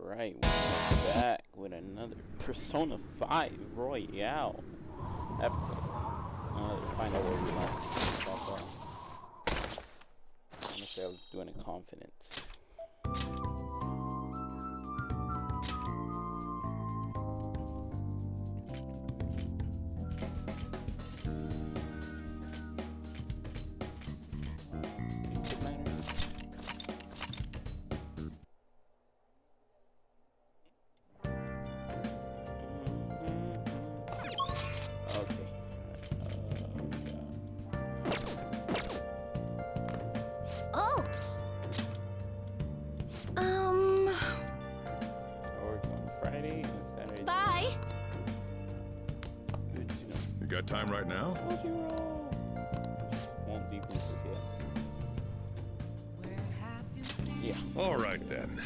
Alright, we're back with another Persona 5 Royale episode. Let's find out where we left. Honestly, I was doing it confidence. Got time right now? Won't be pieces yet. Yeah. All right then.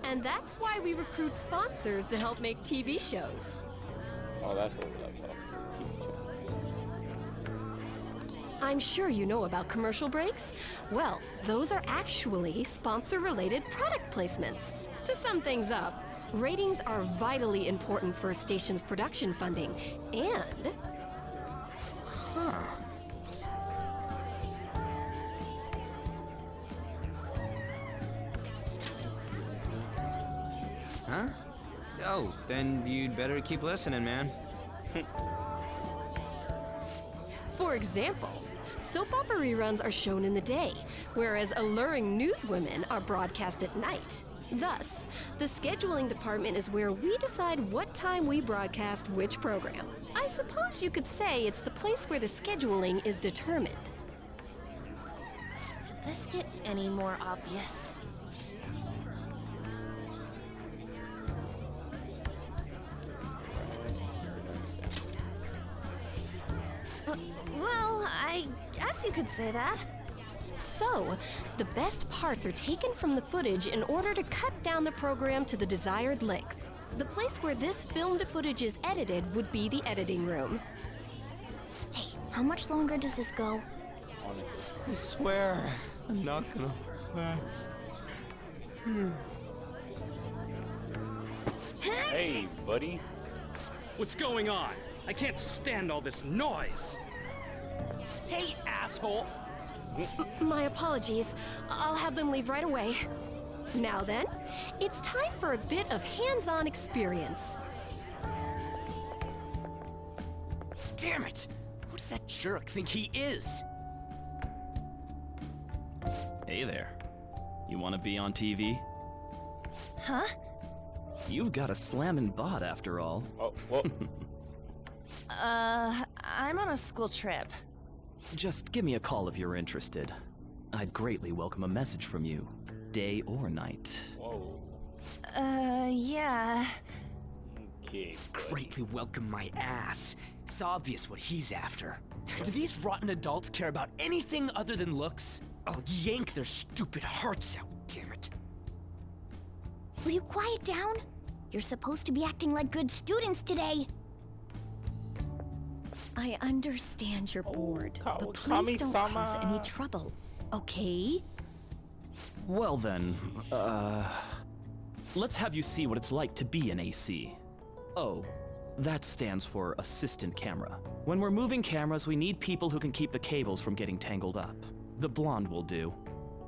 And that's why we recruit sponsors to help make TV shows. Oh, that's what we like. I'm sure you know about commercial breaks. Well, those are actually sponsor-related product placements. To sum things up, ratings are vitally important for a station's production funding, and... Huh? Oh, then you'd better keep listening, man. For example, soap opera reruns are shown in the day, whereas alluring newswomen are broadcast at night. Thus, the scheduling department is where we decide what time we broadcast which program. I suppose you could say it's the place where the scheduling is determined. Could this get any more obvious? Well, I guess you could say that. So, the best parts are taken from the footage in order to cut down the program to the desired length. The place where this filmed footage is edited would be the editing room. Hey, how much longer does this go? I swear, I'm not gonna last. Hey, buddy. What's going on? I can't stand all this noise. Hey, asshole! My apologies. I'll have them leave right away. Now then, it's time for a bit of hands-on experience. Damn it! Who does that jerk think he is? Hey there. You want to be on TV? Huh? You've got a slammin' bot after all. Oh, well. I'm on a school trip. Just give me a call if you're interested. I'd greatly welcome a message from you, day or night. Whoa. Yeah. Okay, buddy. Greatly welcome my ass. It's obvious what he's after. Do these rotten adults care about anything other than looks? I'll yank their stupid hearts out, damn it. Will you quiet down? You're supposed to be acting like good students today. I understand you're bored, but please don't Kami-sama. cause any trouble, okay? Well then, let's have you see what it's like to be an AC. Oh, that stands for assistant camera. When we're moving cameras, we need people who can keep the cables from getting tangled up. The blonde will do.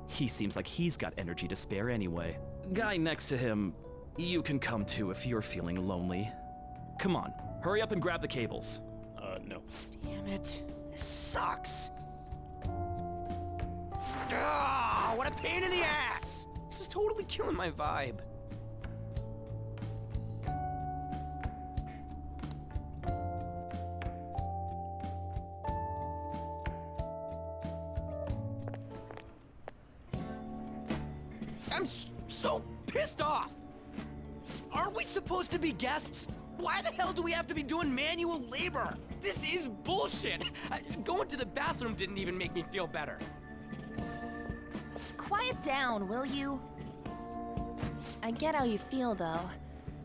He seems like he's got energy to spare anyway. Guy next to him, you can come to if you're feeling lonely. Come on, hurry up and grab the cables. No. Damn it. This sucks. Ah, what a pain in the ass! This is totally killing my vibe. I'm so pissed off! Aren't we supposed to be guests? Why the hell do we have to be doing manual labor? This is bullshit! Going to the bathroom didn't even make me feel better. Quiet down, will you? I get how you feel, though.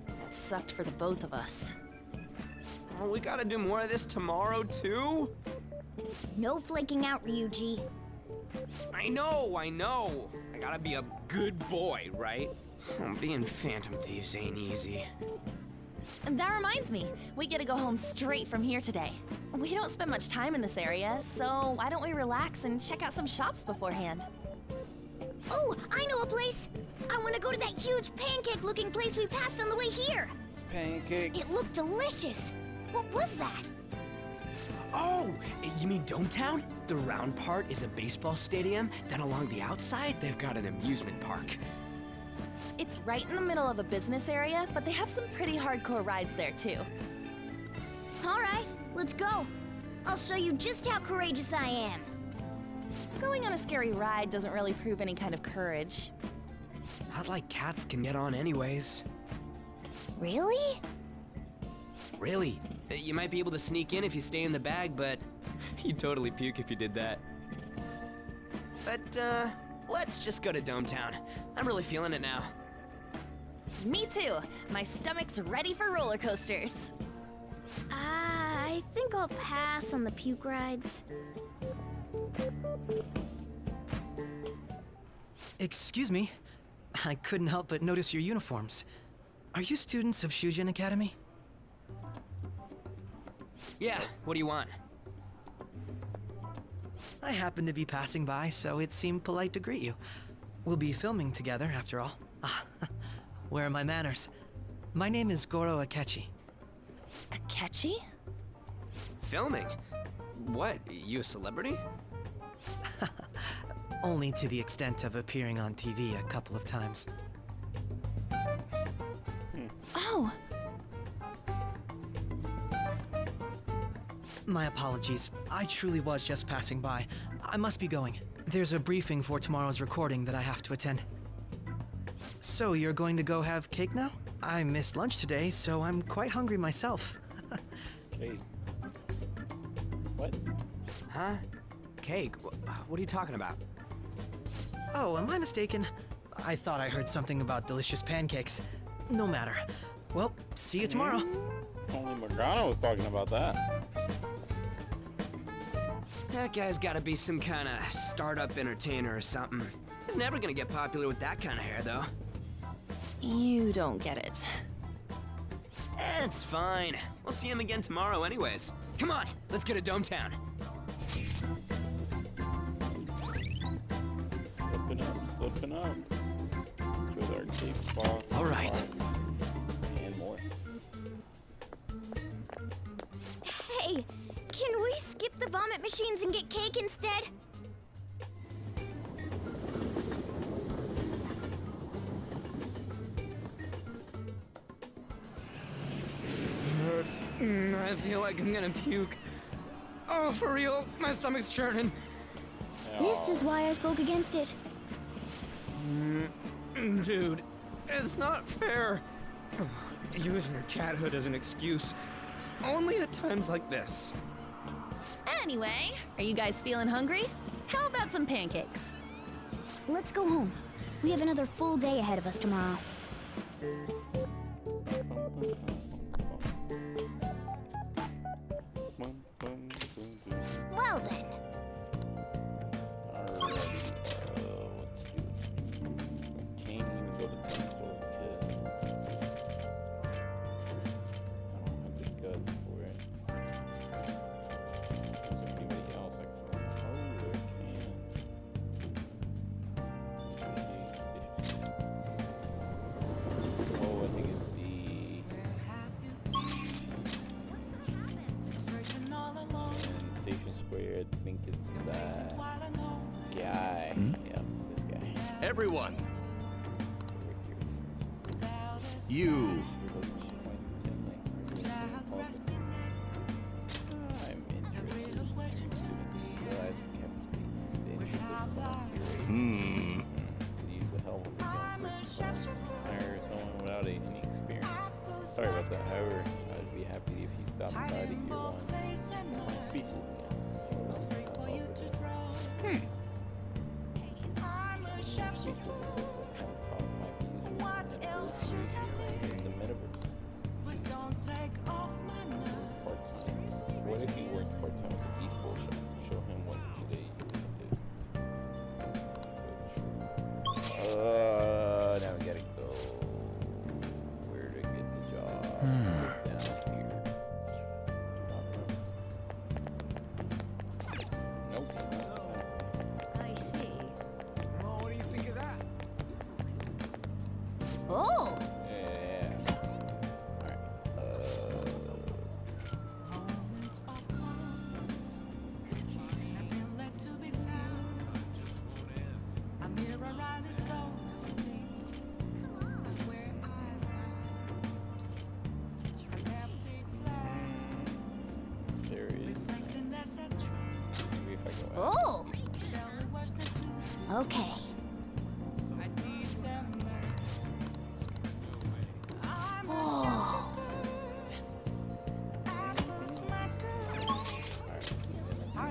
It sucked for the both of us. Oh, we gotta do more of this tomorrow, too? No flaking out, Ryuji. I know. I gotta be a good boy, right? Being Phantom Thieves ain't easy. And that reminds me, we get to go home straight from here today. We don't spend much time in this area, so why don't we relax and check out some shops beforehand? Oh, I know a place! I want to go to that huge pancake-looking place we passed on the way here! Pancake. It looked delicious! What was that? Oh, you mean Dometown? The round part is a baseball stadium, then along the outside, they've got an amusement park. It's right in the middle of a business area, but they have some pretty hardcore rides there, too. Alright, let's go. I'll show you just how courageous I am. Going on a scary ride doesn't really prove any kind of courage. Not like cats can get on anyways. Really? Really? You might be able to sneak in if you stay in the bag, but you'd totally puke if you did that. But, let's just go to Dometown. I'm really feeling it now. Me too. My stomach's ready for roller coasters. I think I'll pass on the puke rides. Excuse me. I couldn't help but notice your uniforms. Are you students of Shujin Academy? Yeah, what do you want? I happened to be passing by, so it seemed polite to greet you. We'll be filming together, after all. Ah, where are my manners? My name is Goro Akechi. Akechi? Filming? What, you a celebrity? Only to the extent of appearing on TV a couple of times. Oh! My apologies. I truly was just passing by. I must be going. There's a briefing for tomorrow's recording that I have to attend. So you're going to go have cake now? I missed lunch today, so I'm quite hungry myself. Hey. What? Huh? Cake? What are you talking about? Oh, am I mistaken? I thought I heard something about delicious pancakes. No matter. Well, see you tomorrow. Only Morgana was talking about that. That guy's gotta be some kind of startup entertainer or something. He's never gonna get popular with that kind of hair, though. You don't get it. It's fine. We'll see him again tomorrow anyways. Come on, let's go to Dometown. Slipping up. With our cake spot. All right. And more. Hey, can we skip the vomit machines and get cake instead? I feel like I'm gonna puke. Oh, for real? My stomach's churning. This is why I spoke against it. Dude, it's not fair. Using your cathood as an excuse. Only at times like this. Anyway, are you guys feeling hungry? How about some pancakes? Let's go home. We have another full day ahead of us tomorrow. Well then. Everyone! You! Sorry about that. However, I'd be happy if you stopped by to hear one of my speeches again. Speech was a book that kind of taught my views in the metaverse. Part-time. What if he works part-time with the people? Show him what today you did. Now we gotta go. Where to get the job? Down here. Nope. I see. Well, what do you think of that? Oh! Yeah. Alright. There it is. Maybe if I go out. Oh! Okay. Oh. I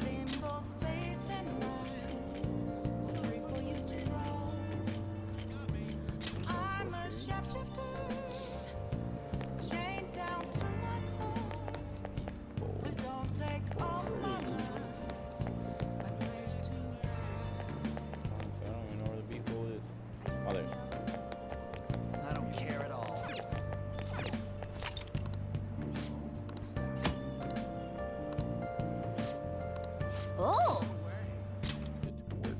don't even know where the people is. Oh, there it is. I don't care at all. Oh! Let's get to work.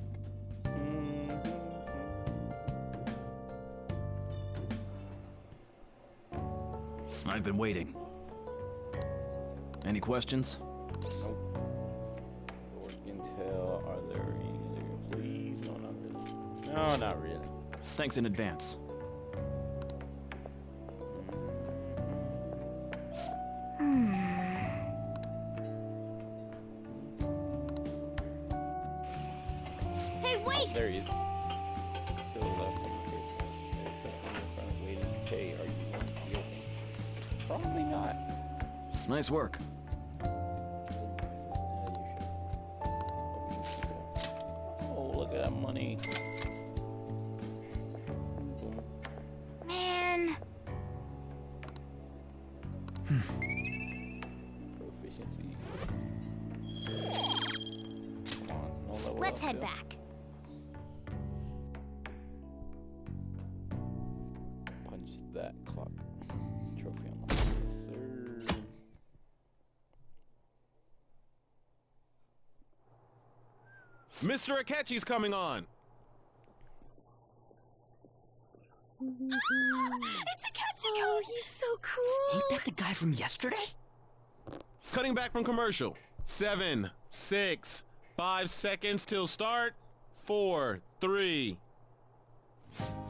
I've been waiting. Any questions? Nope. Work intel. Are there any employees? No, not really. No, not really. Thanks in advance. Hey, wait! There he is. To the left. There's someone in front of waiting. Hey, are you okay? Probably not. Nice work. Oh, look at that money. Man. Proficiency. Come on, no level Let's up, head yo. back. Punch that clock. Trophy unlocked. Yes, sir. Mr. Akechi's coming on. It's AKECHI! Oh, he's so cool! Ain't that the guy from yesterday? Cutting back from commercial. 7, 6, 5 seconds till start. 4, 3.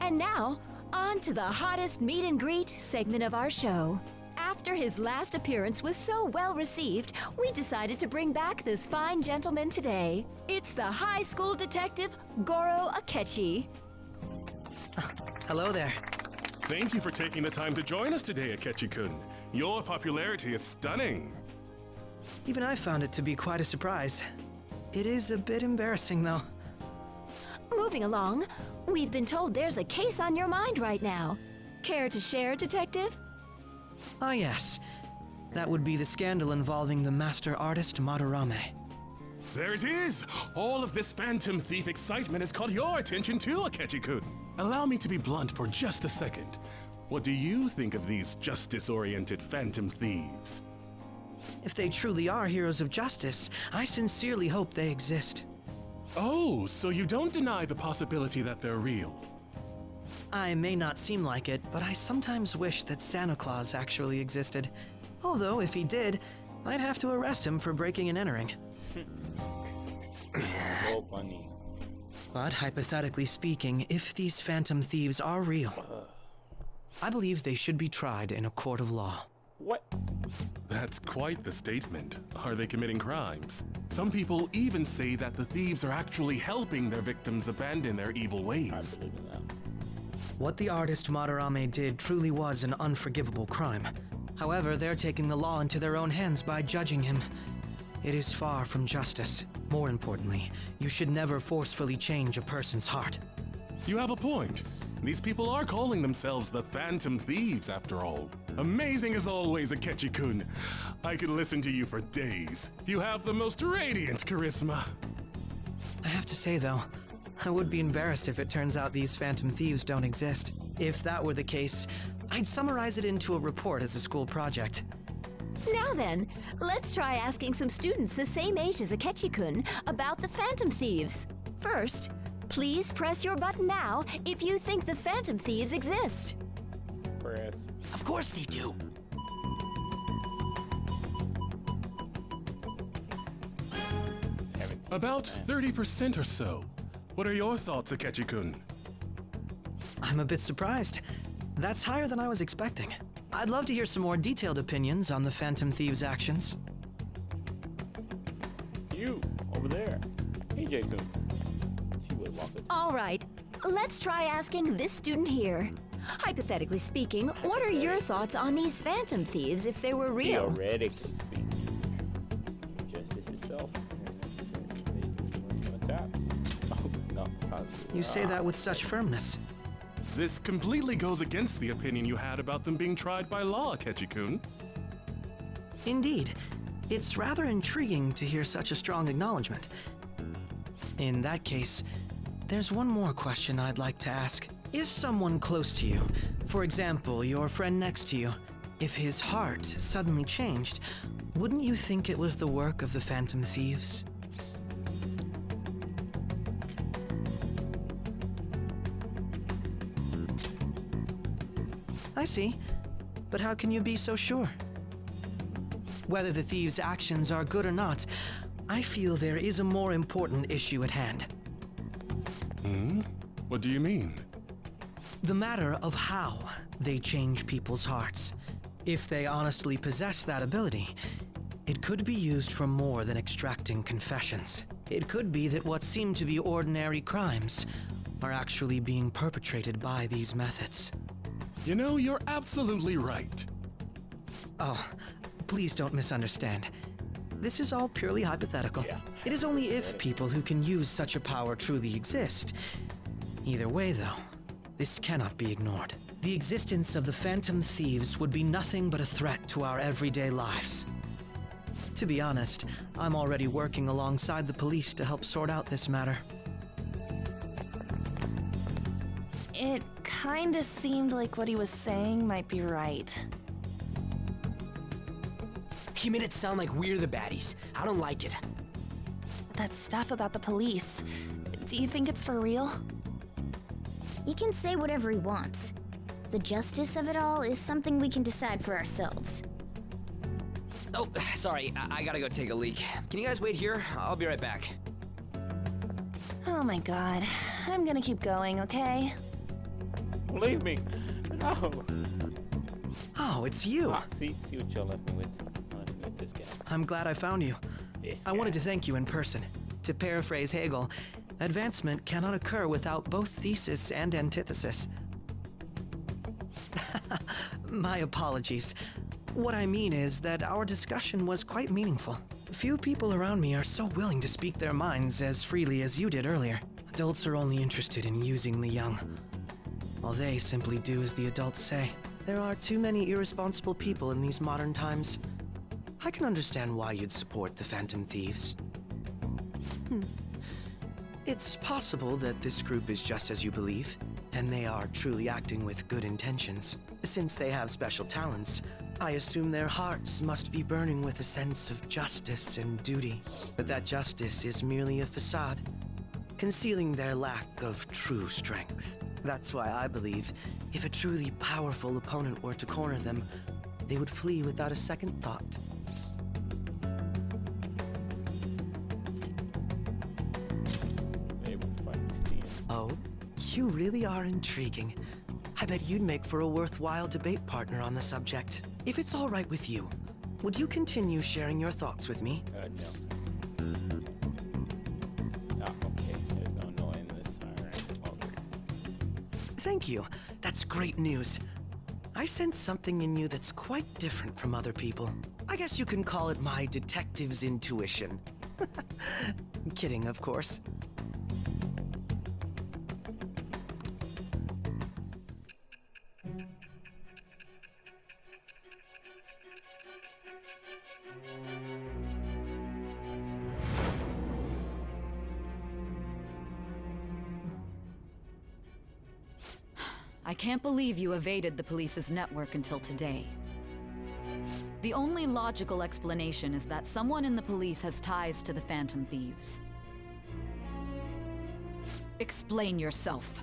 And now, on to the hottest meet and greet segment of our show. After his last appearance was so well received, we decided to bring back this fine gentleman today. It's the high school detective, Goro Akechi. Hello there. Thank you for taking the time to join us today, Akechi-kun. Your popularity is stunning. Even I found it to be quite a surprise. It is a bit embarrassing, though. Moving along, we've been told there's a case on your mind right now. Care to share, Detective? Ah, yes. That would be the scandal involving the master artist Madarame. There it is! All of this Phantom Thief excitement has caught your attention too, Akechi-kun. Allow me to be blunt for just a second. What do you think of these justice-oriented Phantom Thieves? If they truly are heroes of justice, I sincerely hope they exist. Oh, so you don't deny the possibility that they're real? I may not seem like it, but I sometimes wish that Santa Claus actually existed. Although, if he did, I'd have to arrest him for breaking and entering. Oh, bunny. But hypothetically speaking, if these phantom thieves are real, I believe they should be tried in a court of law. What? That's quite the statement. Are they committing crimes? Some people even say that the thieves are actually helping their victims abandon their evil I ways. believe in that. What the artist Madarame did truly was an unforgivable crime. However, they're taking the law into their own hands by judging him. It is far from justice. More importantly, you should never forcefully change a person's heart. You have a point. These people are calling themselves the Phantom Thieves, after all. Amazing as always, Akechi-kun. I could listen to you for days. You have the most radiant charisma. I have to say, though, I would be embarrassed if it turns out these Phantom Thieves don't exist. If that were the case, I'd summarize it into a report as a school project. Now then, let's try asking some students the same age as Akechi-kun about the Phantom Thieves. First, please press your button now if you think the Phantom Thieves exist. Press. Of course they do. About 30% or so. What are your thoughts, Akechi-kun? I'm a bit surprised. That's higher than I was expecting. I'd love to hear some more detailed opinions on the Phantom Thieves' actions. You, over there. Hey, Jason. She would walk it. All right, let's try asking this student here. Hypothetically speaking, what are your thoughts on these Phantom Thieves if they were real? Theoretically speaking, justice itself. You say that with such firmness. This completely goes against the opinion you had about them being tried by law, Akechi-kun. Indeed. It's rather intriguing to hear such a strong acknowledgement. In that case, there's one more question I'd like to ask. If someone close to you, for example, your friend next to you, if his heart suddenly changed, wouldn't you think it was the work of the Phantom Thieves? I see. But how can you be so sure? Whether the thieves' actions are good or not, I feel there is a more important issue at hand. What do you mean? The matter of how they change people's hearts. If they honestly possess that ability, it could be used for more than extracting confessions. It could be that what seem to be ordinary crimes are actually being perpetrated by these methods. You know, you're absolutely right. Oh, please don't misunderstand. This is all purely hypothetical. Yeah. It is only if people who can use such a power truly exist. Either way, though, this cannot be ignored. The existence of the Phantom Thieves would be nothing but a threat to our everyday lives. To be honest, I'm already working alongside the police to help sort out this matter. It kinda seemed like what he was saying might be right. He made it sound like we're the baddies. I don't like it. That stuff about the police. Do you think it's for real? He can say whatever he wants. The justice of it all is something we can decide for ourselves. Oh, sorry. I gotta go take a leak. Can you guys wait here? I'll be right back. Oh my god. I'm gonna keep going, okay? Leave me. No. Oh, it's you. Ah, see what you're left with. This guy. I'm glad I found you. This I wanted guy. to thank you in person. To paraphrase Hegel, advancement cannot occur without both thesis and antithesis. My apologies. What I mean is that our discussion was quite meaningful. Few people around me are so willing to speak their minds as freely as you did earlier. Adults are only interested in using the young, while they simply do as the adults say. There are too many irresponsible people in these modern times. I can understand why you'd support the Phantom Thieves. It's possible that this group is just as you believe, and they are truly acting with good intentions. Since they have special talents, I assume their hearts must be burning with a sense of justice and duty. But that justice is merely a facade, concealing their lack of true strength. That's why I believe if a truly powerful opponent were to corner them, they would flee without a second thought. Maybe we'll fight Steve. Oh, you really are intriguing. I bet you'd make for a worthwhile debate partner on the subject. If it's all right with you, would you continue sharing your thoughts with me? No. Ah, okay. There's no noise in this. Alright. Okay. Thank you. That's great news. I sense something in you that's quite different from other people. I guess you can call it my detective's intuition. Kidding, of course. I can't believe you evaded the police's network until today. The only logical explanation is that someone in the police has ties to the Phantom Thieves. Explain yourself.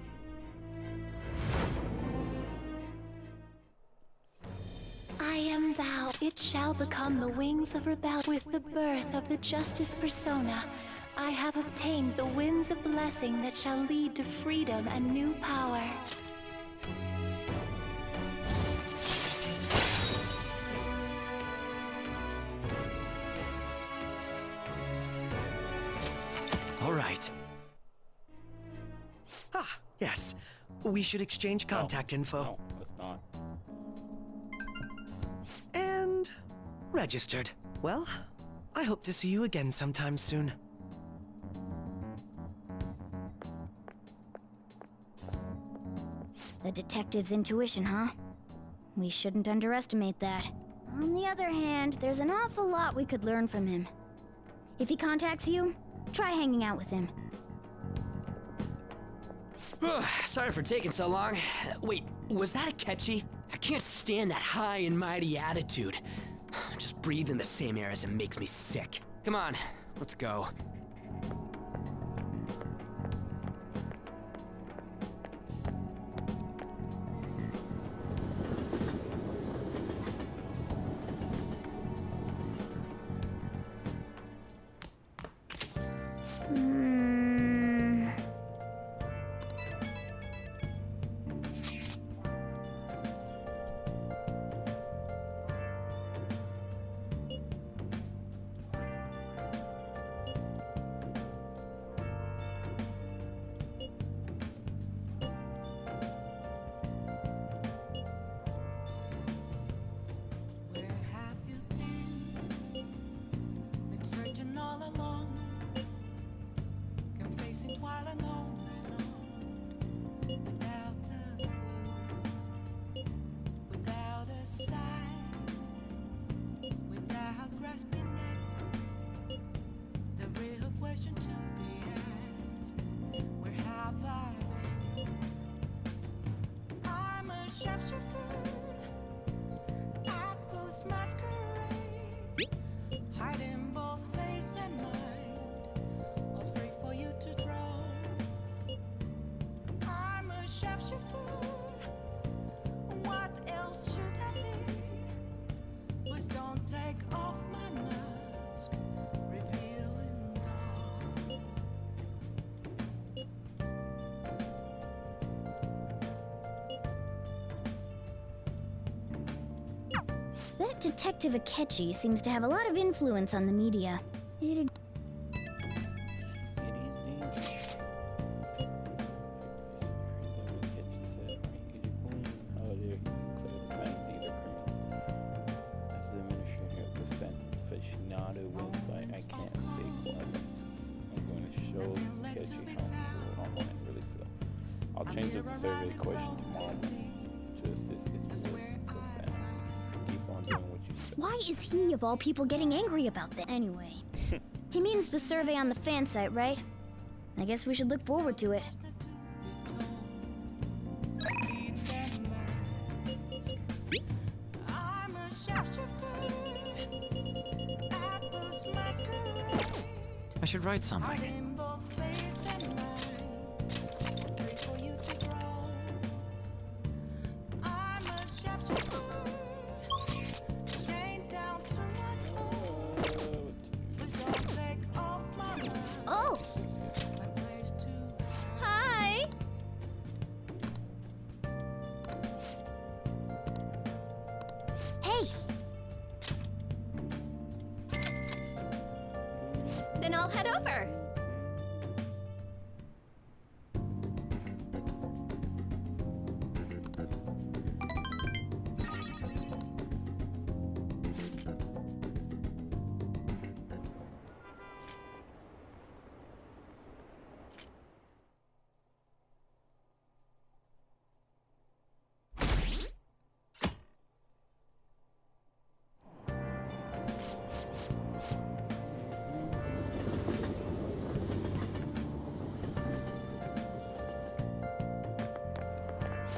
I am thou. It shall become the wings of rebellion. With the birth of the justice persona, I have obtained the winds of blessing that shall lead to freedom and new power. All right. Ah, yes. We should exchange contact info. No, let's not. And registered. Well, I hope to see you again sometime soon. The detective's intuition, huh? We shouldn't underestimate that. On the other hand, there's an awful lot we could learn from him. If he contacts you, try hanging out with him. Sorry for taking so long. Wait, was that AKECHI? I can't stand that high and mighty attitude. Just breathing the same air as him makes me sick. Come on, let's go. That Detective AKECHI seems to have a lot of influence on the media. It I'll change up the survey question tomorrow. Justice is keep on doing what you said. Why is he, of all people, getting angry about that? Anyway, he means the survey on the fan site, right? I guess we should look forward to it. I should write something. Oh! Hi! Hey! Then I'll head over.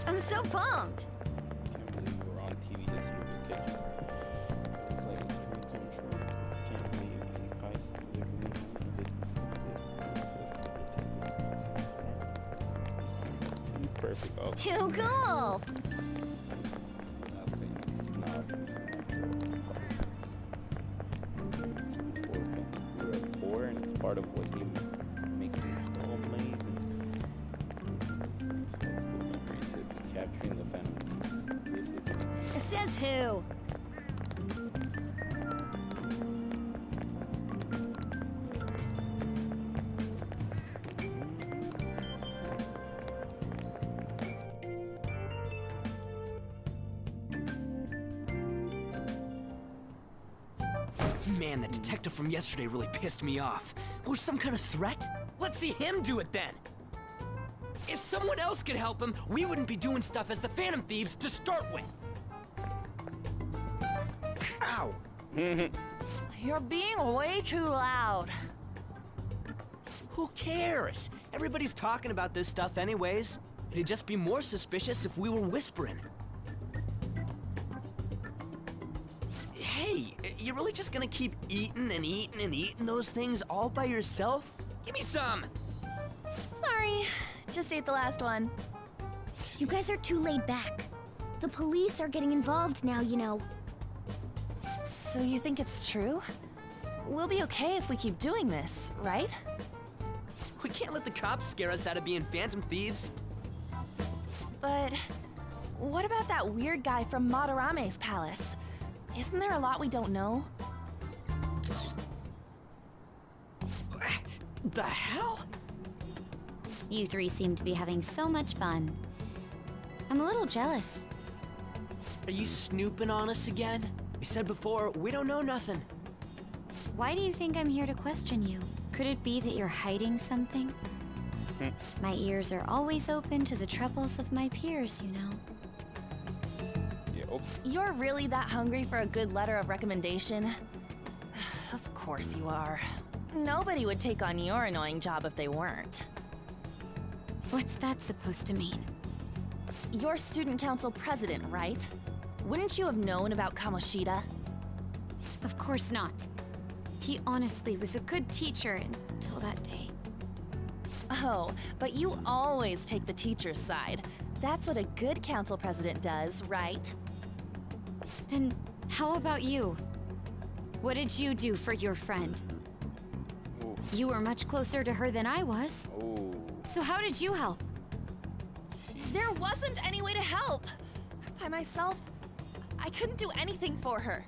I'm so pumped. Can't believe we're on TV this year with AKECHI. It's like a dream come true. Can't believe high school they're doing perfect. Oh, Too cool. I'm not saying he's snob, he's poor, and it's part of what he makes him so amazing. It's high school memory to be capturing the Phantom Thieves. This is Says who? Man, the detective from yesterday really pissed me off. Was some kind of threat? Let's see him do it then. If someone else could help him, we wouldn't be doing stuff as the Phantom Thieves to start with. Ow! You're being way too loud. Who cares? Everybody's talking about this stuff anyways. It'd just be more suspicious if we were whispering. Hey, you're really just gonna keep eating and eating and eating those things all by yourself? Give me some! Sorry, just ate the last one. You guys are too laid back. The police are getting involved now, you know. So you think it's true? We'll be okay if we keep doing this, right? We can't let the cops scare us out of being Phantom Thieves. But what about that weird guy from Madarame's palace? Isn't there a lot we don't know? The hell? You three seem to be having so much fun. I'm a little jealous. Are you snooping on us again? We said before, we don't know nothing. Why do you think I'm here to question you? Could it be that you're hiding something? My ears are always open to the troubles of my peers, you know. You're really that hungry for a good letter of recommendation? Of course you are. Nobody would take on your annoying job if they weren't. What's that supposed to mean? You're student council president, right? Wouldn't you have known about Kamoshida? Of course not. He honestly was a good teacher until that day. Oh, but you always take the teacher's side. That's what a good council president does, right? Then how about you? What did you do for your friend? Ooh. You were much closer to her than I was. Ooh. So how did you help? There wasn't any way to help. By myself, I couldn't do anything for her.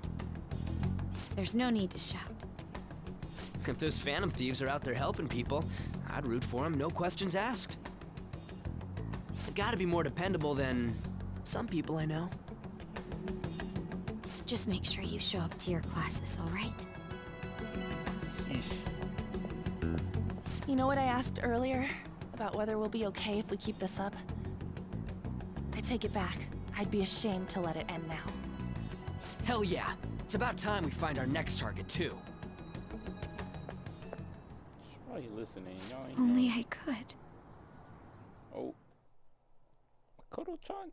There's no need to shout. If those Phantom Thieves are out there helping people, I'd root for them, no questions asked. They've gotta be more dependable than some people I know. Just make sure you show up to your classes, all right? You know what I asked earlier? About whether we'll be okay if we keep this up? I take it back. I'd be ashamed to let it end now. Hell yeah. It's about time we find our next target, too. Why are you listening? Y'all ain't Only know. I could. Oh. Makoto-chan?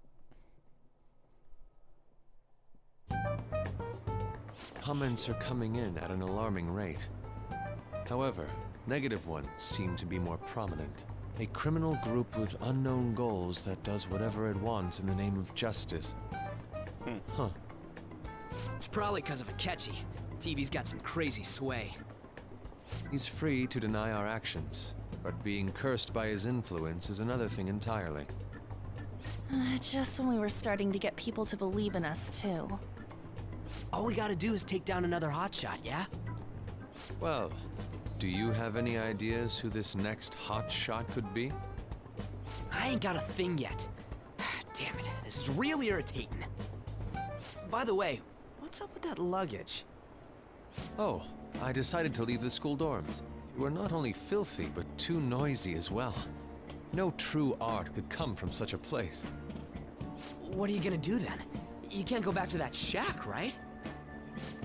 Comments are coming in at an alarming rate. However, negative ones seem to be more prominent. A criminal group with unknown goals that does whatever it wants in the name of justice. Huh. It's probably because of AKECHI. TV's got some crazy sway. He's free to deny our actions, but being cursed by his influence is another thing entirely. Just when we were starting to get people to believe in us, too. All we gotta do is take down another hotshot, yeah? Well, do you have any ideas who this next hot shot could be? I ain't got a thing yet. Damn it, this is real irritating. By the way, what's up with that luggage? Oh, I decided to leave the school dorms. You are not only filthy, but too noisy as well. No true art could come from such a place. What are you gonna do then? You can't go back to that shack, right?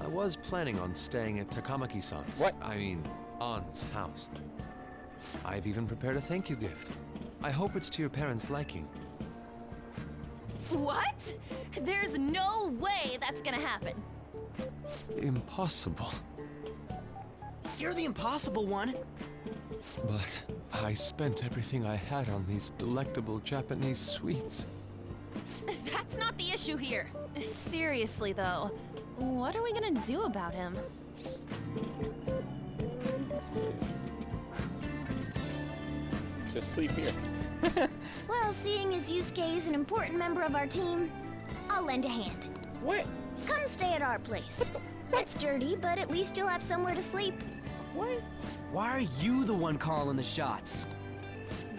I was planning on staying at Takamaki-san's. What? I mean, Ann's house. I've even prepared a thank you gift. I hope it's to your parents' liking. What? There's no way that's gonna happen. Impossible. You're the impossible one. But I spent everything I had on these delectable Japanese sweets. That's not the issue here. Seriously, though, what are we gonna do about him? Just sleep here. Well, seeing as Yusuke is an important member of our team, I'll lend a hand. What? Come stay at our place. It's dirty, but at least you'll have somewhere to sleep. What? Why are you the one calling the shots?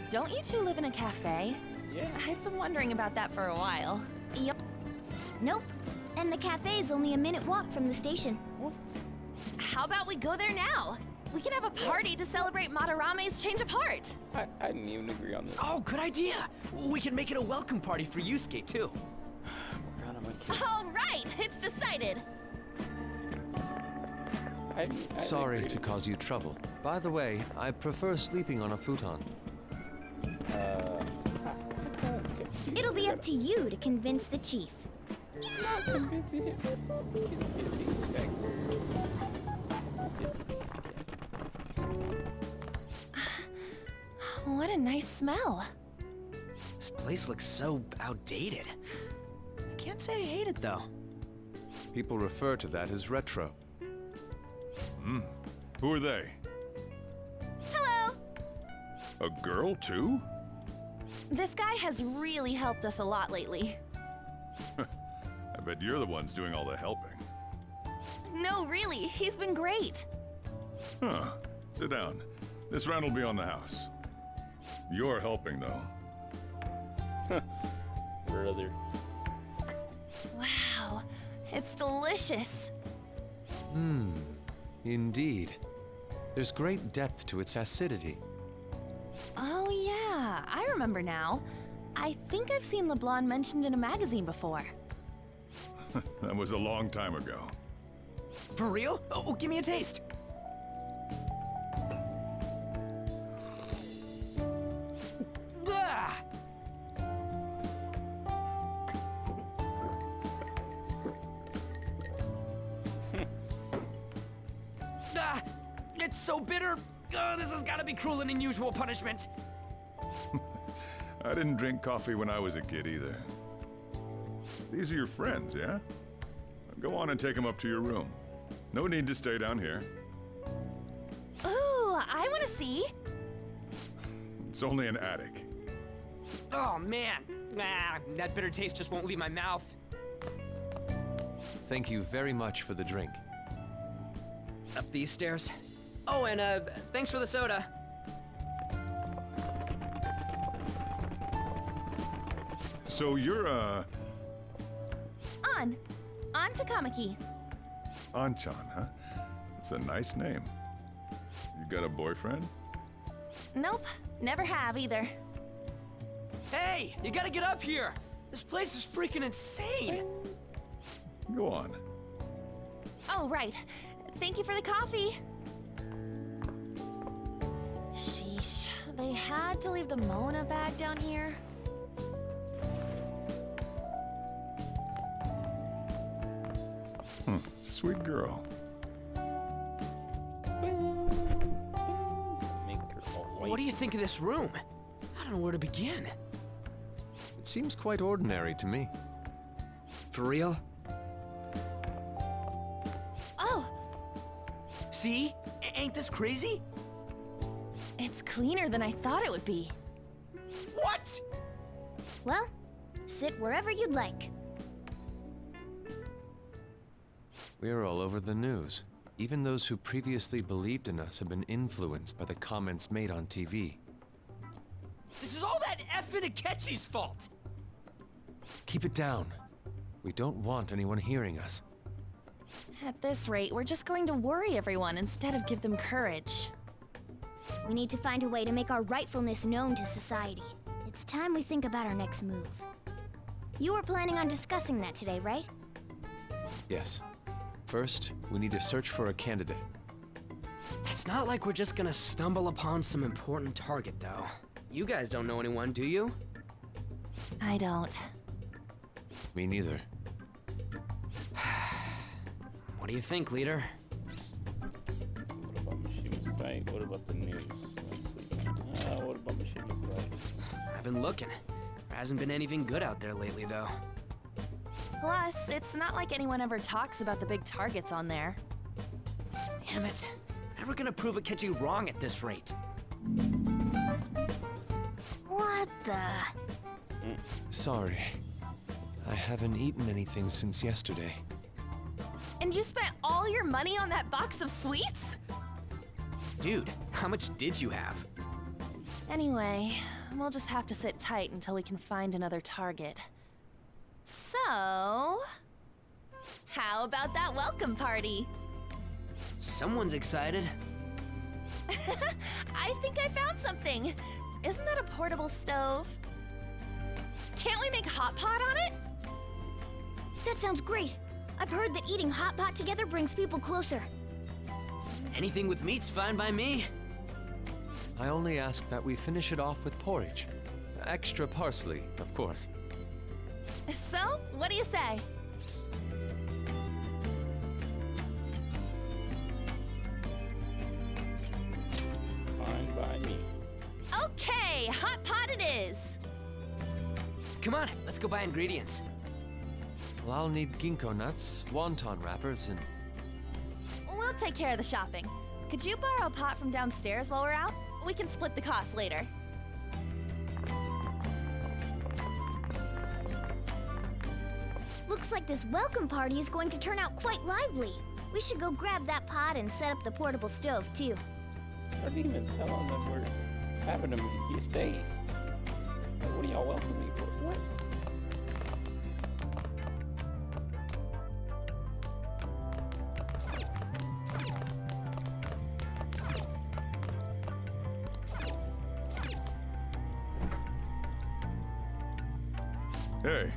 Don't you two live in a cafe? Yeah. I've been wondering about that for a while. Nope. And the cafe's only a minute walk from the station. How about we go there now? We can have a party to celebrate Madarame's change of heart. I didn't even agree on this. Oh, good idea. We can make it a welcome party for Yusuke, too. All right, it's decided. I Sorry agreed. to cause you trouble. By the way, I prefer sleeping on a futon. It'll be up to you to convince the chief. What a nice smell. This place looks so outdated. I can't say I hate it, though. People refer to that as retro. Who are they? Hello. A girl, too? This guy has really helped us a lot lately. I bet you're the ones doing all the helping. No, really, he's been great. Huh. Sit down. This round will be on the house. You're helping, though. Brother. Wow, it's delicious. Indeed. There's great depth to its acidity. Oh yeah, I remember now. I think I've seen LeBlanc mentioned in a magazine before. That was a long time ago. For real? Oh, give me a taste. Ah! Ah, it's so bitter. This has got to be cruel and unusual punishment. I didn't drink coffee when I was a kid either. These are your friends, yeah? Go on and take them up to your room. No need to stay down here. Ooh, I want to see. It's only an attic. Oh man, that bitter taste just won't leave my mouth. Thank you very much for the drink. Up these stairs. Oh, and thanks for the soda. So you're, On to Kamiki. Anchan, huh? It's a nice name. You got a boyfriend? Nope, never have either. Hey, you gotta get up here. This place is freaking insane. Go on. Oh, right. Thank you for the coffee. Sheesh, they had to leave the Mona bag down here. Sweet girl. What do you think of this room? I don't know where to begin. It seems quite ordinary to me. For real? Oh, See? Ain't this crazy? it's cleaner than I thought it would be. What? Well, sit wherever you'd like. We're all over the news. Even those who previously believed in us have been influenced by the comments made on TV. This is all that effing AKECHI's fault! Keep it down. We don't want anyone hearing us. At this rate, we're just going to worry everyone instead of give them courage. We need to find a way to make our rightfulness known to society. It's time we think about our next move. You were planning on discussing that today, right? Yes. First, we need to search for a candidate. It's not like we're just gonna stumble upon some important target, though. You guys don't know anyone, do you? I don't. Me neither. What do you think, leader? What about Mishima's site? What about the news? Let's see. What about Mishima's site? I've been looking. There hasn't been anything good out there lately, though. Plus, it's not like anyone ever talks about the big targets on there. Damn it. Never gonna prove Akechi wrong at this rate. What the? Sorry. I haven't eaten anything since yesterday. And you spent all your money on that box of sweets? Dude, how much did you have? Anyway, we'll just have to sit tight until we can find another target. So, how about that welcome party? Someone's excited. I think I found something. Isn't that a portable stove? Can't we make hot pot on it? That sounds great. I've heard that eating hot pot together brings people closer. Anything with meat's fine by me. I only ask that we finish it off with porridge. Extra parsley, of course. So, what do you say? Fine by me. Okay, hot pot it is. Come on, let's go buy ingredients. Well, I'll need ginkgo nuts, wonton wrappers, and... We'll take care of the shopping. Could you borrow a pot from downstairs while we're out? We can split the cost later. Looks like this welcome party is going to turn out quite lively. We should go grab that pot and set up the portable stove, too. I didn't even tell them that we're having them stay. Like, what are y'all welcoming me for? What? Hey.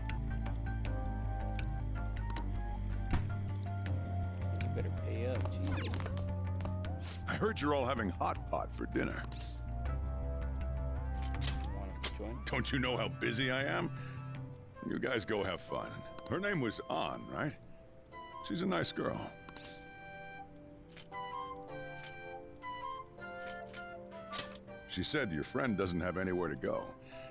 You better pay up, Jesus. I heard you're all having hot pot for dinner. Want to join? Don't you know how busy I am? You guys go have fun. Her name was An, right? She's a nice girl. She said your friend doesn't have anywhere to go.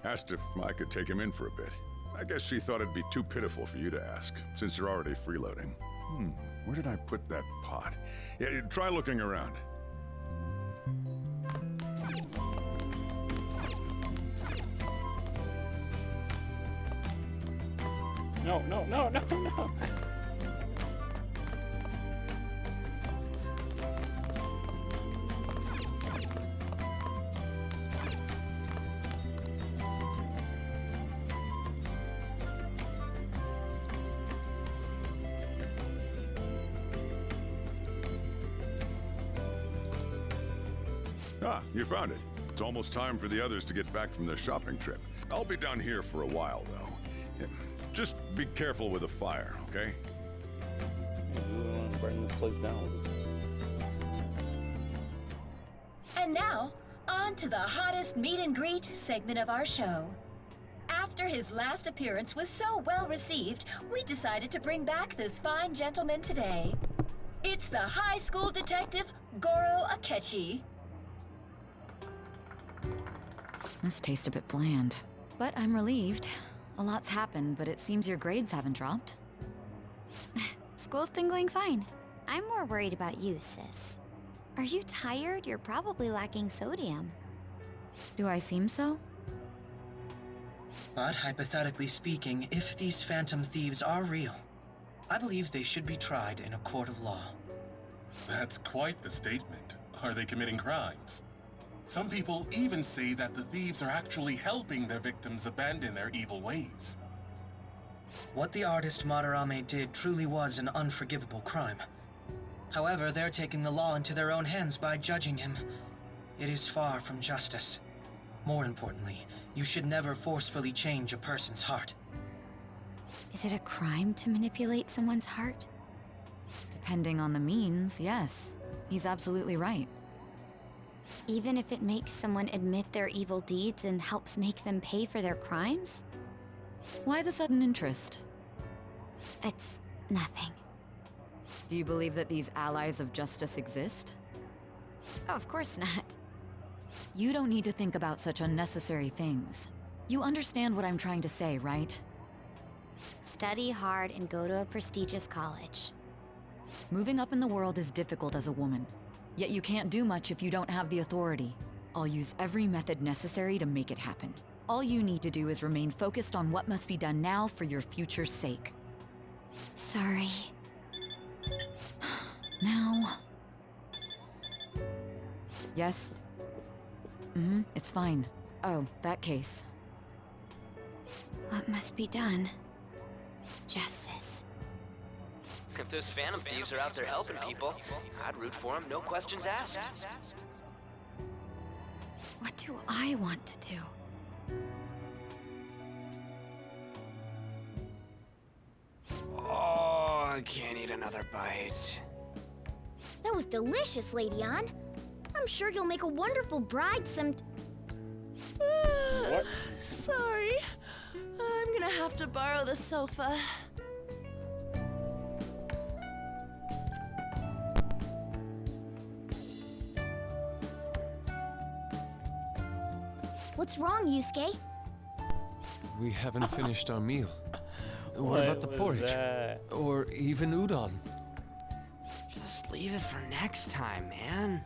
Asked if I could take him in for a bit. I guess she thought it'd be too pitiful for you to ask, since you're already freeloading. Where did I put that pot? Yeah, try looking around. No, no, no, no, no. Ah, you found it. It's almost time for the others to get back from their shopping trip. I'll be down here for a while, though. Yeah, just be careful with the fire, okay? We want to burn this place down. And now, on to the hottest meet and greet segment of our show. After his last appearance was so well received, we decided to bring back this fine gentleman today. It's the high school detective, Goro Akechi. Must taste a bit bland. But I'm relieved. A lot's happened, but it seems your grades haven't dropped. School's been going fine. I'm more worried about you, sis. Are you tired? You're probably lacking sodium. Do I seem so? But hypothetically speaking, if these phantom thieves are real, I believe they should be tried in a court of law. That's quite the statement. Are they committing crimes? Some people even say that the thieves are actually helping their victims abandon their evil ways. What the artist Madarame did truly was an unforgivable crime. However, they're taking the law into their own hands by judging him. It is far from justice. More importantly, you should never forcefully change a person's heart. Is it a crime to manipulate someone's heart? Depending on the means, yes. He's absolutely right. Even if it makes someone admit their evil deeds and helps make them pay for their crimes? Why the sudden interest? It's nothing. Do you believe that these allies of justice exist? Oh, of course not. You don't need to think about such unnecessary things. You understand what I'm trying to say, right? Study hard and go to a prestigious college. Moving up in the world is difficult as a woman. Yet you can't do much if you don't have the authority. I'll use every method necessary to make it happen. All you need to do is remain focused on what must be done now for your future's sake. Sorry. Now... Yes? It's fine. Oh, that case. What must be done? Justice. If those Phantom Thieves are out there helping people, I'd root for them, no questions asked. What do I want to do? Oh, I can't eat another bite. That was delicious, Lady Ann. I'm sure you'll make a wonderful bride What? Sorry. I'm gonna have to borrow the sofa. What's wrong, Yusuke? We haven't finished our meal. What What about the was porridge? that? Or even udon? Just leave it for next time, man.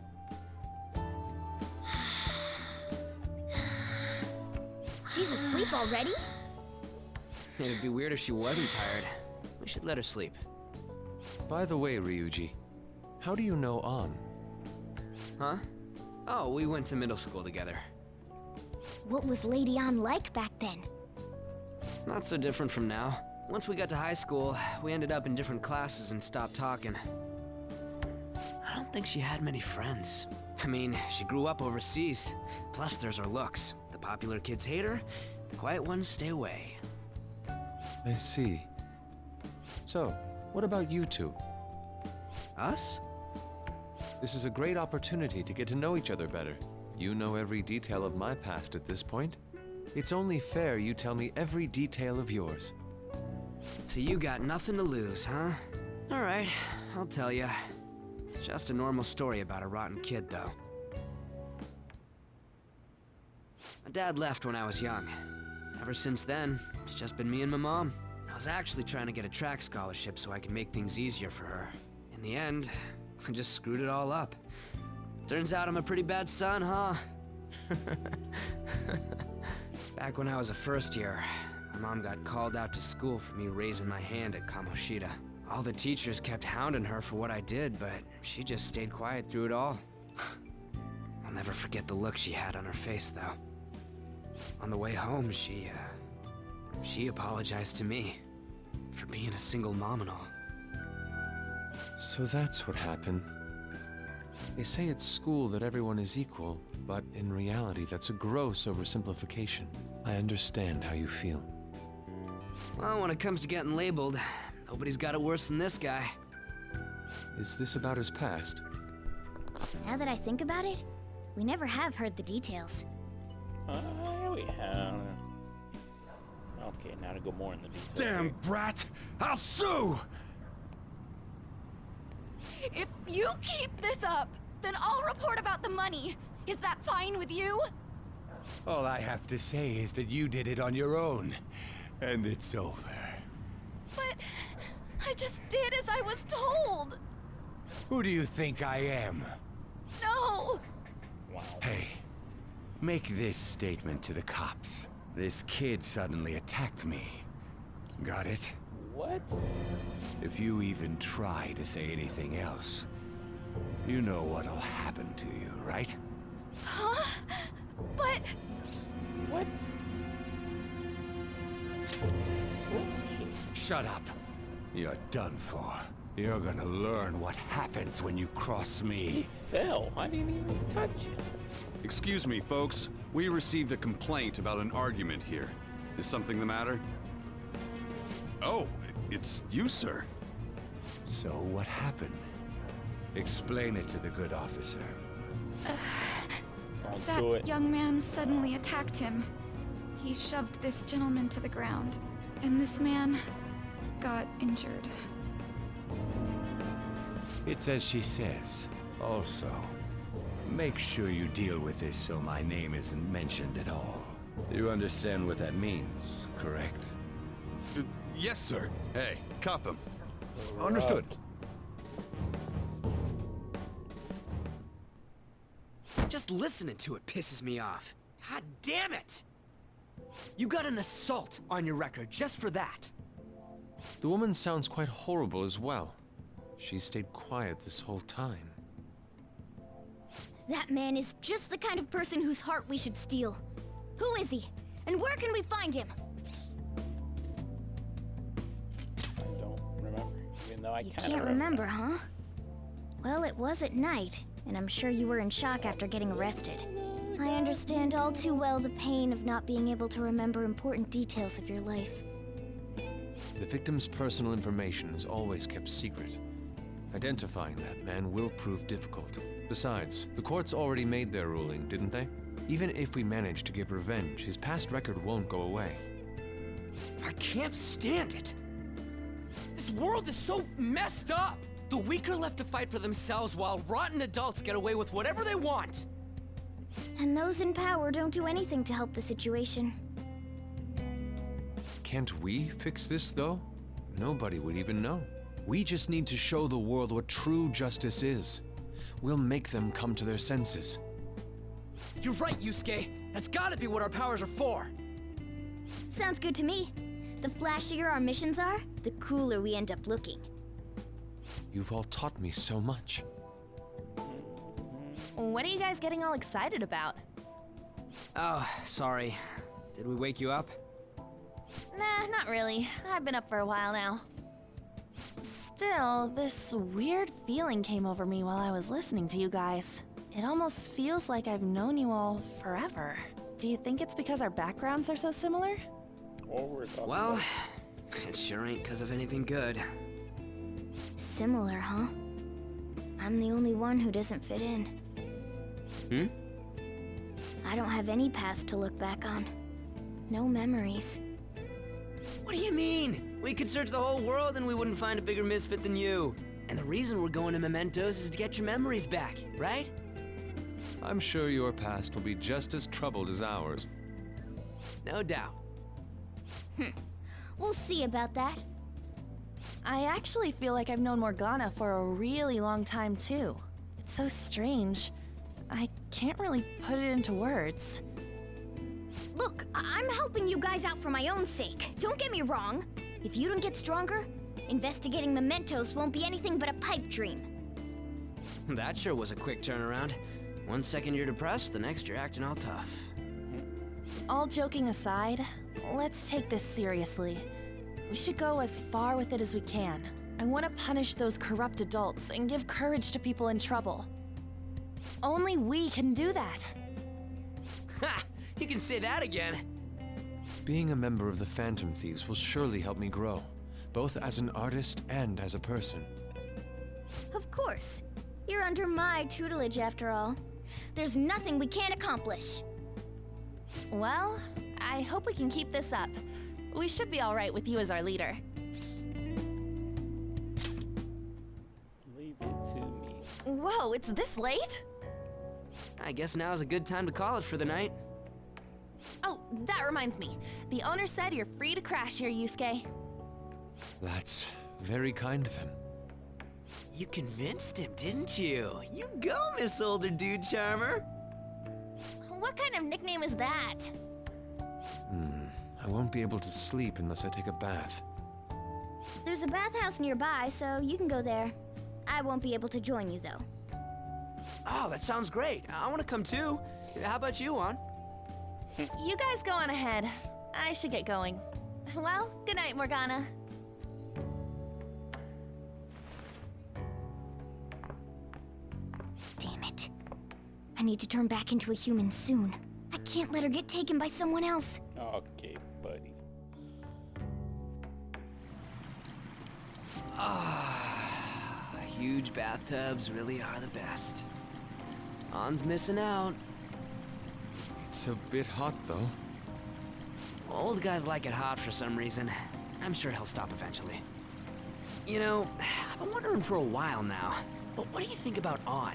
She's asleep already? It'd be weird if she wasn't tired. We should let her sleep. By the way, Ryuji, how do you know An? Huh? Oh, we went to middle school together. What was Lady Ann like back then? Not so different from now. Once we got to high school, we ended up in different classes and stopped talking. I don't think she had many friends. I mean, she grew up overseas. Plus, there's her looks. The popular kids hate her, the quiet ones stay away. I see. So, what about you two? Us? This is a great opportunity to get to know each other better. You know every detail of my past at this point. It's only fair you tell me every detail of yours. So you got nothing to lose, huh? All right, I'll tell you. It's just a normal story about a rotten kid, though. My dad left when I was young. Ever since then, it's just been me and my mom. I was actually trying to get a track scholarship so I could make things easier for her. In the end, I just screwed it all up. Turns out I'm a pretty bad son, huh? Back when I was a first year, my mom got called out to school for me raising my hand at Kamoshida. All the teachers kept hounding her for what I did, but she just stayed quiet through it all. I'll never forget the look she had on her face, though. On the way home, she apologized to me for being a single mom and all. So that's what happened. They say at school that everyone is equal, but in reality that's a gross oversimplification. I understand how you feel. Well, when it comes to getting labeled, nobody's got it worse than this guy. Is this about his past? Now that I think about it, we never have heard the details. We have. Okay, now to go more in the details. Damn brat! I'll sue! If you keep this up, then I'll report about the money. Is that fine with you? All I have to say is that you did it on your own, and it's over. But I just did as I was told. Who do you think I am? No! Hey, make this statement to the cops. This kid suddenly attacked me. Got it? What? If you even try to say anything else, you know what'll happen to you, right? Huh? But... What? Shut up. You're done for. You're gonna learn what happens when you cross me. Fell. I didn't even touch you. Excuse me, folks. We received a complaint about an argument here. Is something the matter? Oh, it's you, sir. So what happened? Explain it to the good officer. That young man suddenly attacked him. He shoved this gentleman to the ground. And this man got injured. It's as she says. Also, make sure you deal with this so my name isn't mentioned at all. You understand what that means, correct? Yes, sir. Hey, cuff him. Understood. Just listening to it pisses me off. God damn it! You got an assault on your record just for that. The woman sounds quite horrible as well. She stayed quiet this whole time. That man is just the kind of person whose heart we should steal. Who is he? And where can we find him? I don't remember, even though I You kinda can't remember, huh? Well, it was at night, and I'm sure you were in shock after getting arrested. I understand all too well the pain of not being able to remember important details of your life. The victim's personal information is always kept secret. Identifying that man will prove difficult. Besides, the courts already made their ruling, didn't they? Even if we manage to get revenge, his past record won't go away. I can't stand it. This world is so messed up. The weak are left to fight for themselves while rotten adults get away with whatever they want. And those in power don't do anything to help the situation. Can't we fix this, though? Nobody would even know. We just need to show the world what true justice is. We'll make them come to their senses. You're right, Yusuke. That's gotta be what our powers are for. Sounds good to me. The flashier our missions are, the cooler we end up looking. You've all taught me so much. What are you guys getting all excited about? Oh, sorry. Did we wake you up? Nah, not really. I've been up for a while now. Still, this weird feeling came over me while I was listening to you guys. It almost feels like I've known you all forever. Do you think it's because our backgrounds are so similar? Well, it sure ain't because of anything good. Similar, huh? I'm the only one who doesn't fit in. I don't have any past to look back on. No memories. What do you mean? We could search the whole world and we wouldn't find a bigger misfit than you. And the reason we're going to Mementos is to get your memories back, right? I'm sure your past will be just as troubled as ours. No doubt. We'll see about that. I actually feel like I've known Morgana for a really long time, too. It's so strange. I can't really put it into words. Look, I'm helping you guys out for my own sake. Don't get me wrong. If you don't get stronger, investigating Mementos won't be anything but a pipe dream. That sure was a quick turnaround. 1 second you're depressed, the next you're acting all tough. All joking aside, let's take this seriously. We should go as far with it as we can. I want to punish those corrupt adults and give courage to people in trouble. Only we can do that. Ha! You can say that again. Being a member of the Phantom Thieves will surely help me grow, both as an artist and as a person. Of course. You're under my tutelage after all. There's nothing we can't accomplish. Well, I hope we can keep this up. We should be all right with you as our leader. Leave it to me. Whoa, it's this late? I guess now's a good time to call it for the night. Oh, that reminds me. The owner said you're free to crash here, Yusuke. That's very kind of him. You convinced him, didn't you? You go, Miss Older Dude Charmer. What kind of nickname is that? I won't be able to sleep unless I take a bath. There's a bathhouse nearby, so you can go there. I won't be able to join you, though. Oh, that sounds great. I want to come too. How about you, Juan? You guys go on ahead. I should get going. Well, good night, Morgana. Damn it. I need to turn back into a human soon. I can't let her get taken by someone else. Okay, buddy. Huge bathtubs really are the best. Han's missing out. It's a bit hot, though. Old guys like it hot for some reason. I'm sure he'll stop eventually. You know, I've been wondering for a while now, but what do you think about On?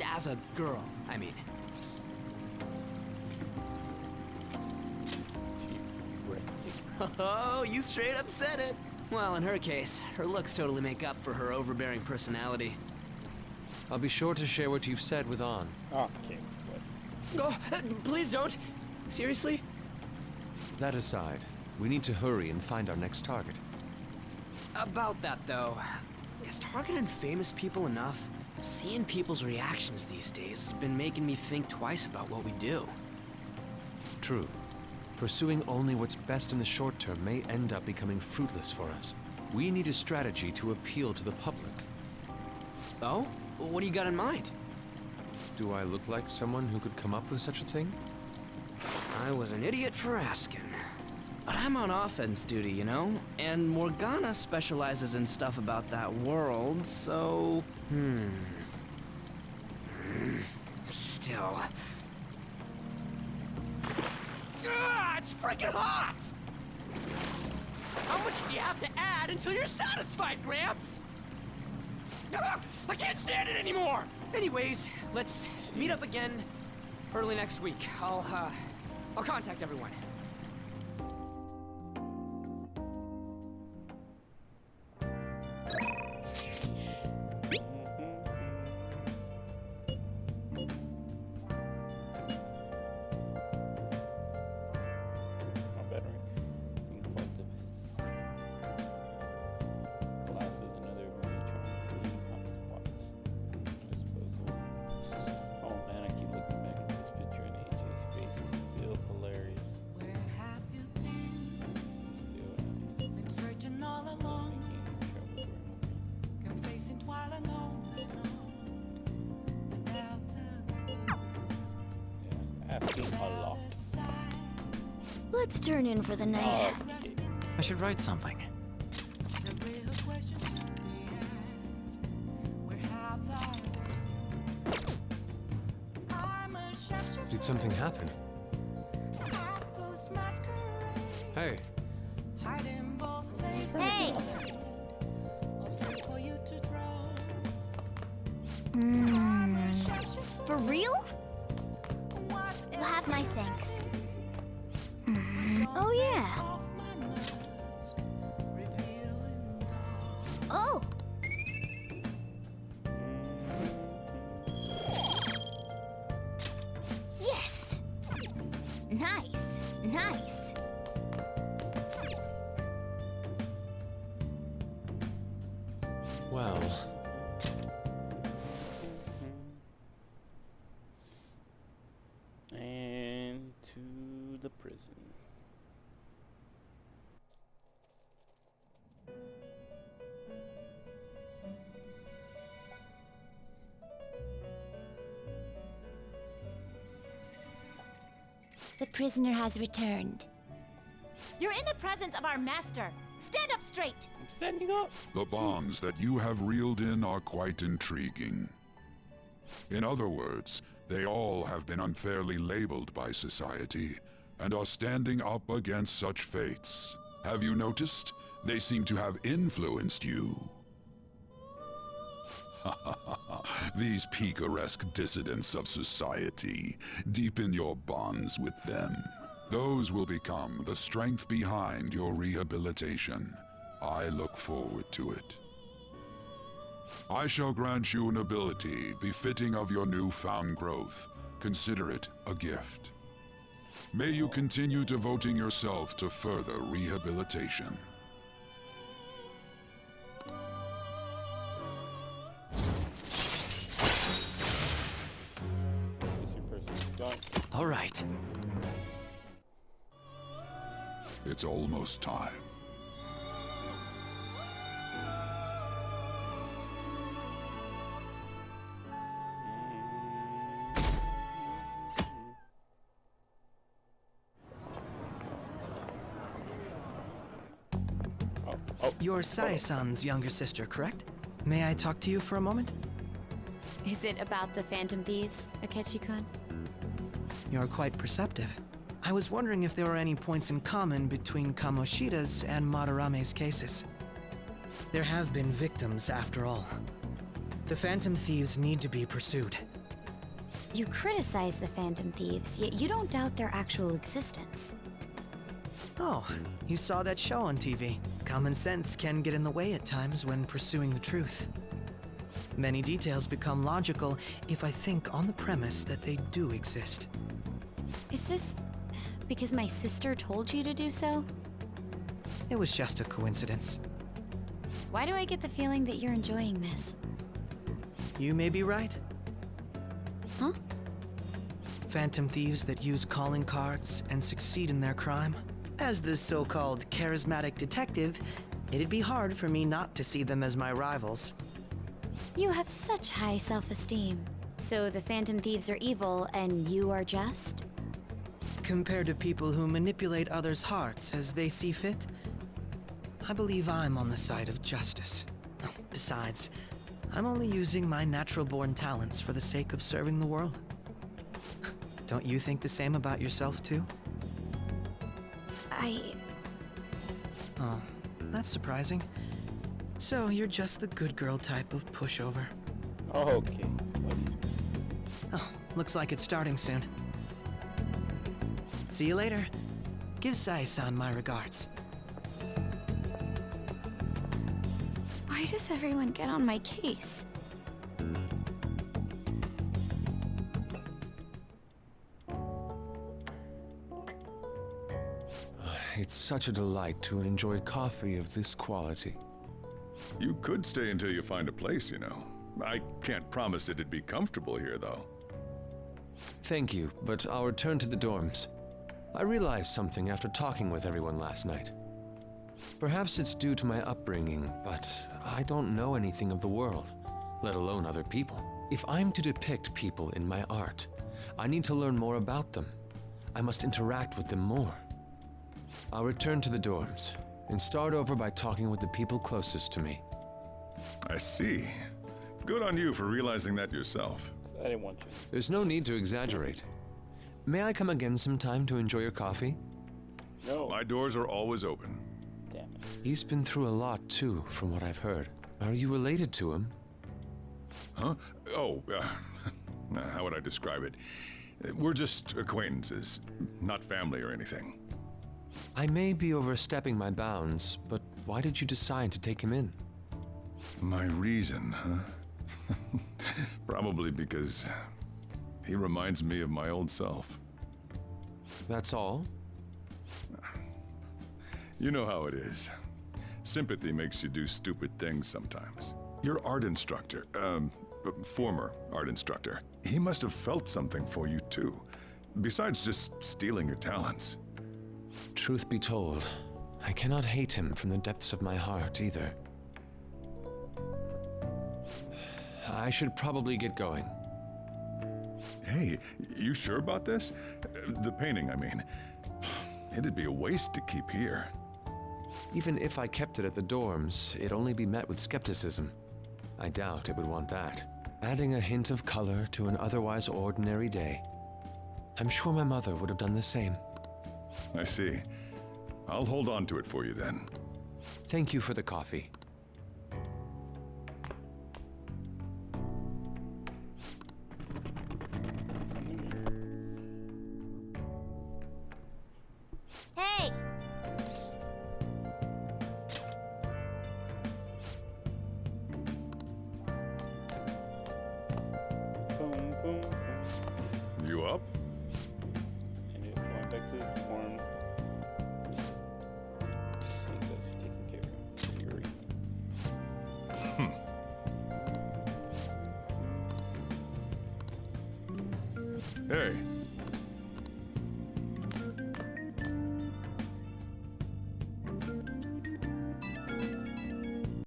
As a girl, I mean. Oh, you straight up said it. Well, in her case, her looks totally make up for her overbearing personality. I'll be sure to share what you've said with On. Okay, good. Oh, please don't. Seriously? That aside, we need to hurry and find our next target. About that, though, is targeting famous people enough? Seeing people's reactions these days has been making me think twice about what we do. True. Pursuing only what's best in the short term may end up becoming fruitless for us. We need a strategy to appeal to the public. Oh? What do you got in mind? Do I look like someone who could come up with such a thing? I was an idiot for asking. But I'm on offense duty, you know? And Morgana specializes in stuff about that world, so... Still... it's freaking hot! How much do you have to add until you're satisfied, Gramps? I can't stand it anymore! Anyways, let's meet up again early next week. I'll contact everyone. Let's turn in for the night. I should write something. Did something happen? Hey. Hey! For real? You'll have my thanks. Oh, yeah. Oh! Yes! Nice, nice. Well... And to the prison. The prisoner has returned. You're in the presence of our master. Stand up straight. I'm standing up. The bonds that you have reeled in are quite intriguing. In other words, they all have been unfairly labeled by society and are standing up against such fates. Have you noticed? They seem to have influenced you. These picaresque dissidents of society, deepen your bonds with them. Those will become the strength behind your rehabilitation. I look forward to it. I shall grant you an ability befitting of your newfound growth. Consider it a gift. May you continue devoting yourself to further rehabilitation. All right. It's almost time. You're Sai-san's younger sister, correct? May I talk to you for a moment? Is it about the Phantom Thieves, Akechi-kun? You're quite perceptive. I was wondering if there were any points in common between Kamoshida's and Madarame's cases. There have been victims, after all. The Phantom Thieves need to be pursued. You criticize the Phantom Thieves, yet you don't doubt their actual existence. Oh, you saw that show on TV. Common sense can get in the way at times when pursuing the truth. Many details become logical if I think on the premise that they do exist. Is this because my sister told you to do so? It was just a coincidence. Why do I get the feeling that you're enjoying this? You may be right. Huh? Phantom thieves that use calling cards and succeed in their crime. As the so-called charismatic detective, it'd be hard for me not to see them as my rivals. You have such high self-esteem. So the Phantom Thieves are evil and you are just? Compared to people who manipulate others' hearts as they see fit, I believe I'm on the side of justice. Besides, I'm only using my natural-born talents for the sake of serving the world. Don't you think the same about yourself, too? Oh, that's surprising. So you're just the good girl type of pushover. Okay. Oh, looks like it's starting soon. See you later. Give Sai-san my regards. Why does everyone get on my case? It's such a delight to enjoy coffee of this quality. You could stay until you find a place, you know. I can't promise it'd be comfortable here, though. Thank you, but I'll return to the dorms. I realized something after talking with everyone last night. Perhaps it's due to my upbringing, but I don't know anything of the world, let alone other people. If I'm to depict people in my art, I need to learn more about them. I must interact with them more. I'll return to the dorms and start over by talking with the people closest to me. I see. Good on you for realizing that yourself. I didn't want you. There's no need to exaggerate. May I come again sometime to enjoy your coffee? No. My doors are always open. Damn it. He's been through a lot too, from what I've heard. Are you related to him? Huh? Oh, how would I describe it? We're just acquaintances, not family or anything. I may be overstepping my bounds, but why did you decide to take him in? My reason, huh? Probably because he reminds me of my old self. That's all? You know how it is. Sympathy makes you do stupid things sometimes. Your art instructor, former art instructor, he must have felt something for you too, besides just stealing your talents. Truth be told, I cannot hate him from the depths of my heart either. I should probably get going. Hey, you sure about this? The painting, I mean. It'd be a waste to keep here. Even if I kept it at the dorms, it'd only be met with skepticism. I doubt it would want that. Adding a hint of color to an otherwise ordinary day. I'm sure my mother would have done the same. I see. I'll hold on to it for you then. Thank you for the coffee. Hey! Boom, boom, boom. You up? And it's going back to the form. I think that's taking care of Fury. Hey,